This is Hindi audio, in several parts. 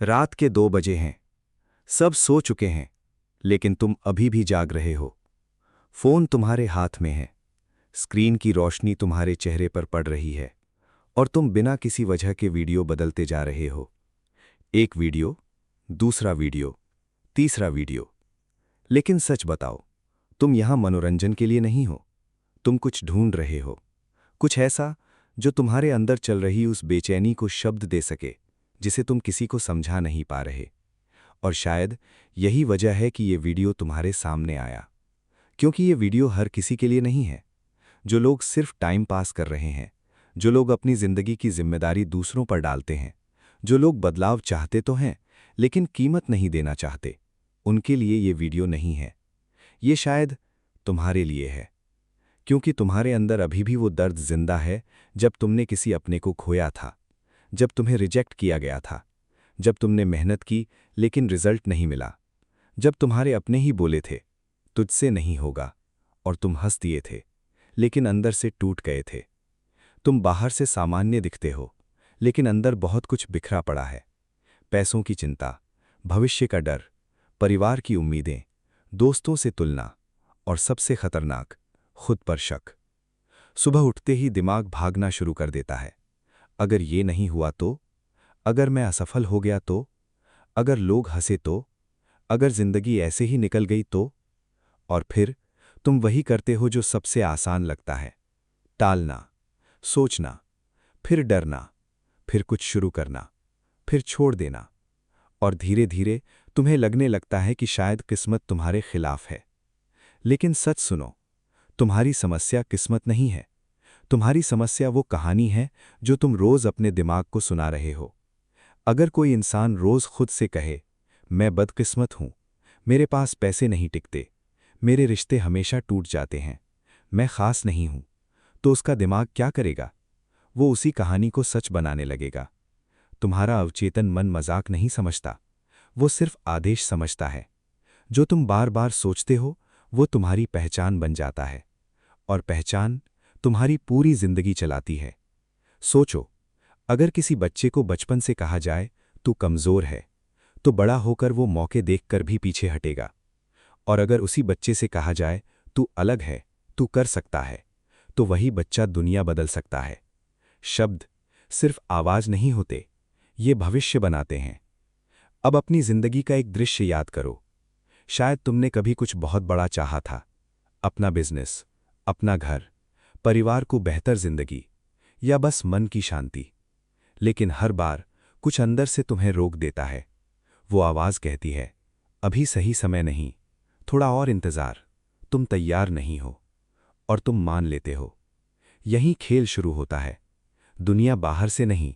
रात के 2 बजे हैं। सब सो चुके हैं, लेकिन तुम अभी भी जाग रहे हो। फोन तुम्हारे हाथ में है, स्क्रीन की रोशनी तुम्हारे चेहरे पर पड़ रही है, और तुम बिना किसी वजह के वीडियो बदलते जा रहे हो। एक वीडियो, दूसरा वीडियो, तीसरा वीडियो। लेकिन सच बताओ, तुम यहां मनोरंजन के लिए नहीं हो। तुम कुछ ढूंढ रहे हो, कुछ ऐसा जो तुम्हारे अंदर चल रही उस बेचैनी को शब्द दे सके, जिसे तुम किसी को समझा नहीं पा रहे। और शायद यही वजह है कि ये वीडियो तुम्हारे सामने आया, क्योंकि ये वीडियो हर किसी के लिए नहीं है। जो लोग सिर्फ टाइम पास कर रहे हैं, जो लोग अपनी जिंदगी की जिम्मेदारी दूसरों पर डालते हैं, जो लोग बदलाव चाहते तो हैं लेकिन कीमत नहीं देना चाहते, उनके लिए ये वीडियो नहीं है। ये शायद तुम्हारे लिए है, क्योंकि तुम्हारे अंदर अभी भी वो दर्द जिंदा है जब तुमने किसी अपने को खोया था, जब तुम्हें रिजेक्ट किया गया था, जब तुमने मेहनत की लेकिन रिजल्ट नहीं मिला, जब तुम्हारे अपने ही बोले थे तुझसे नहीं होगा, और तुम हंस दिए थे लेकिन अंदर से टूट गए थे। तुम बाहर से सामान्य दिखते हो, लेकिन अंदर बहुत कुछ बिखरा पड़ा है। पैसों की चिंता, भविष्य का डर, परिवार की उम्मीदें, दोस्तों से तुलना, और सबसे खतरनाक, खुद पर शक। सुबह उठते ही दिमाग भागना शुरू कर देता है। अगर ये नहीं हुआ तो? अगर मैं असफल हो गया तो? अगर लोग हंसे तो? अगर जिंदगी ऐसे ही निकल गई तो? और फिर तुम वही करते हो जो सबसे आसान लगता है, टालना, सोचना, फिर डरना, फिर कुछ शुरू करना, फिर छोड़ देना। और धीरे धीरे तुम्हें लगने लगता है कि शायद किस्मत तुम्हारे खिलाफ है। लेकिन सच सुनो, तुम्हारी समस्या किस्मत नहीं है। तुम्हारी समस्या वो कहानी है जो तुम रोज अपने दिमाग को सुना रहे हो। अगर कोई इंसान रोज खुद से कहे, मैं बदकिस्मत हूं, मेरे पास पैसे नहीं टिकते, मेरे रिश्ते हमेशा टूट जाते हैं, मैं खास नहीं हूं, तो उसका दिमाग क्या करेगा? वो उसी कहानी को सच बनाने लगेगा। तुम्हारा अवचेतन मन मजाक नहीं समझता, वो सिर्फ आदेश समझता है। जो तुम बार बार सोचते हो वो तुम्हारी पहचान बन जाता है, और पहचान तुम्हारी पूरी जिंदगी चलाती है। सोचो, अगर किसी बच्चे को बचपन से कहा जाए तू कमजोर है, तो बड़ा होकर वो मौके देखकर भी पीछे हटेगा। और अगर उसी बच्चे से कहा जाए तू अलग है, तू कर सकता है, तो वही बच्चा दुनिया बदल सकता है। शब्द सिर्फ आवाज नहीं होते, ये भविष्य बनाते हैं। अब अपनी जिंदगी का एक दृश्य याद करो। शायद तुमने कभी कुछ बहुत बड़ा चाहा था, अपना बिजनेस, अपना घर, परिवार को बेहतर जिंदगी, या बस मन की शांति। लेकिन हर बार कुछ अंदर से तुम्हें रोक देता है। वो आवाज कहती है, अभी सही समय नहीं, थोड़ा और इंतजार, तुम तैयार नहीं हो। और तुम मान लेते हो। यहीं खेल शुरू होता है। दुनिया बाहर से नहीं,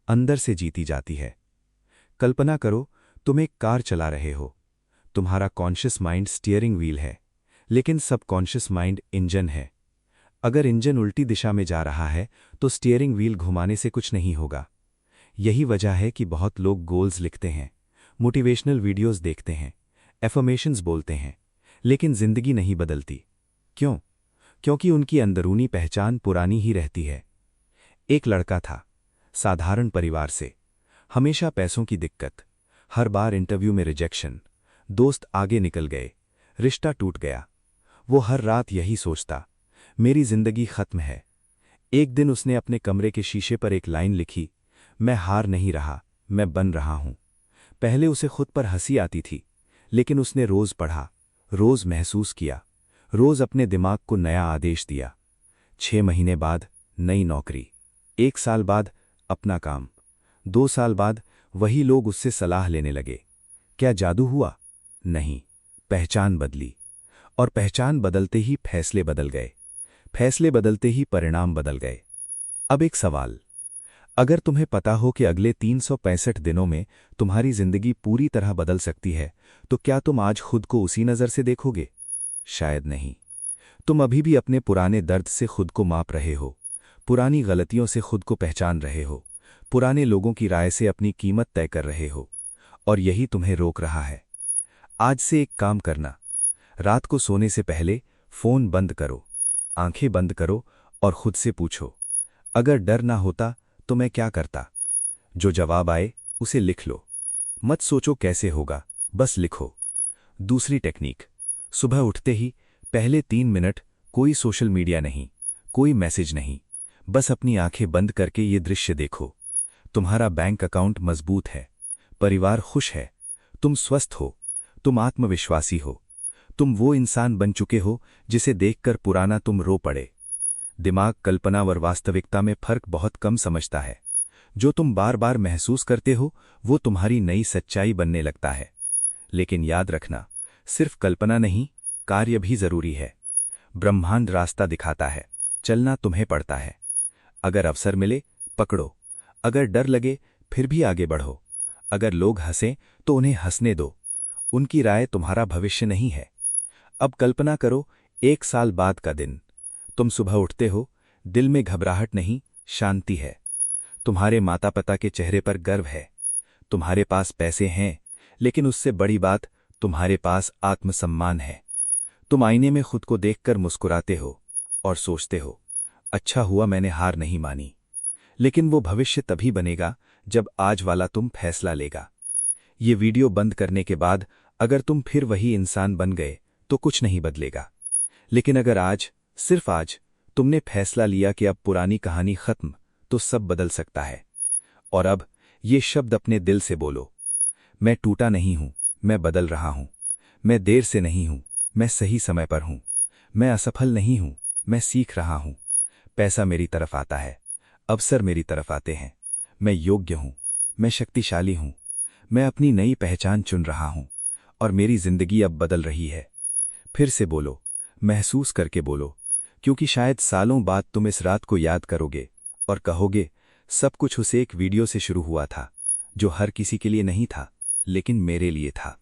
अंदर से जीती जाती है। कल्पना करो, तुम एक कार चला रहे हो। तुम्हारा कॉन्शियस माइंड स्टीयरिंग व्हील है, लेकिन सबकॉन्शियस माइंड इंजन है। अगर इंजन उल्टी दिशा में जा रहा है तो स्टीयरिंग व्हील घुमाने से कुछ नहीं होगा। यही वजह है कि बहुत लोग गोल्स लिखते हैं, मोटिवेशनल वीडियोस देखते हैं, एफर्मेशंस बोलते हैं, लेकिन जिंदगी नहीं बदलती। क्यों? क्योंकि उनकी अंदरूनी पहचान पुरानी ही रहती है। एक लड़का था, साधारण परिवार से, हमेशा पैसों की दिक्कत, हर बार इंटरव्यू में रिजेक्शन, दोस्त आगे निकल गए, रिश्ता टूट गया। वो हर रात यही सोचता, मेरी जिंदगी खत्म है। एक दिन उसने अपने कमरे के शीशे पर एक लाइन लिखी, मैं हार नहीं रहा, मैं बन रहा हूं। पहले उसे खुद पर हंसी आती थी, लेकिन उसने रोज पढ़ा, रोज महसूस किया, रोज अपने दिमाग को नया आदेश दिया। 6 महीने बाद नई नौकरी, 1 साल बाद अपना काम, 2 साल बाद वही लोग उससे सलाह लेने लगे। क्या जादू हुआ? नहीं, पहचान बदली। और पहचान बदलते ही फैसले बदल गए, फैसले बदलते ही परिणाम बदल गए। अब एक सवाल, अगर तुम्हें पता हो कि अगले 365 दिनों में तुम्हारी जिंदगी पूरी तरह बदल सकती है, तो क्या तुम आज खुद को उसी नज़र से देखोगे? शायद नहीं। तुम अभी भी अपने पुराने दर्द से खुद को माप रहे हो, पुरानी गलतियों से खुद को पहचान रहे हो, पुराने लोगों की राय से अपनी कीमत तय कर रहे हो, और यही तुम्हें रोक रहा है। आज से एक काम करना, रात को सोने से पहले फोन बंद करो, आंखें बंद करो और खुद से पूछो, अगर डर ना होता तो मैं क्या करता? जो जवाब आए उसे लिख लो। मत सोचो कैसे होगा, बस लिखो। दूसरी टेक्निक, सुबह उठते ही पहले 3 मिनट कोई सोशल मीडिया नहीं, कोई मैसेज नहीं, बस अपनी आंखें बंद करके ये दृश्य देखो। तुम्हारा बैंक अकाउंट मजबूत है, परिवार खुश है, तुम स्वस्थ हो, तुम आत्मविश्वासी हो, तुम वो इंसान बन चुके हो जिसे देखकर पुराना तुम रो पड़े। दिमाग कल्पना और वास्तविकता में फर्क बहुत कम समझता है। जो तुम बार बार महसूस करते हो वो तुम्हारी नई सच्चाई बनने लगता है। लेकिन याद रखना, सिर्फ कल्पना नहीं, कार्य भी जरूरी है। ब्रह्मांड रास्ता दिखाता है, चलना तुम्हें पड़ता है। अगर अवसर मिले पकड़ो, अगर डर लगे फिर भी आगे बढ़ो, अगर लोग हंसें तो उन्हें हंसने दो, उनकी राय तुम्हारा भविष्य नहीं है। अब कल्पना करो, 1 साल बाद का दिन। तुम सुबह उठते हो, दिल में घबराहट नहीं, शांति है। तुम्हारे माता पिता के चेहरे पर गर्व है। तुम्हारे पास पैसे हैं, लेकिन उससे बड़ी बात, तुम्हारे पास आत्मसम्मान है। तुम आईने में खुद को देखकर मुस्कुराते हो और सोचते हो, अच्छा हुआ मैंने हार नहीं मानी। लेकिन वो भविष्य तभी बनेगा जब आज वाला तुम फैसला लेगा। ये वीडियो बंद करने के बाद अगर तुम फिर वही इंसान बन गए तो कुछ नहीं बदलेगा। लेकिन अगर आज, सिर्फ आज, तुमने फैसला लिया कि अब पुरानी कहानी खत्म, तो सब बदल सकता है। और अब ये शब्द अपने दिल से बोलो, मैं टूटा नहीं हूं, मैं बदल रहा हूं। मैं देर से नहीं हूं, मैं सही समय पर हूं। मैं असफल नहीं हूं, मैं सीख रहा हूं। पैसा मेरी तरफ आता है, अवसर मेरी तरफ आते हैं। मैं योग्य हूं, मैं शक्तिशाली हूं। मैं अपनी नई पहचान चुन रहा हूं और मेरी जिंदगी अब बदल रही है। फिर से बोलो, महसूस करके बोलो, क्योंकि शायद सालों बाद तुम इस रात को याद करोगे और कहोगे, सब कुछ उस एक वीडियो से शुरू हुआ था, जो हर किसी के लिए नहीं था, लेकिन मेरे लिए था।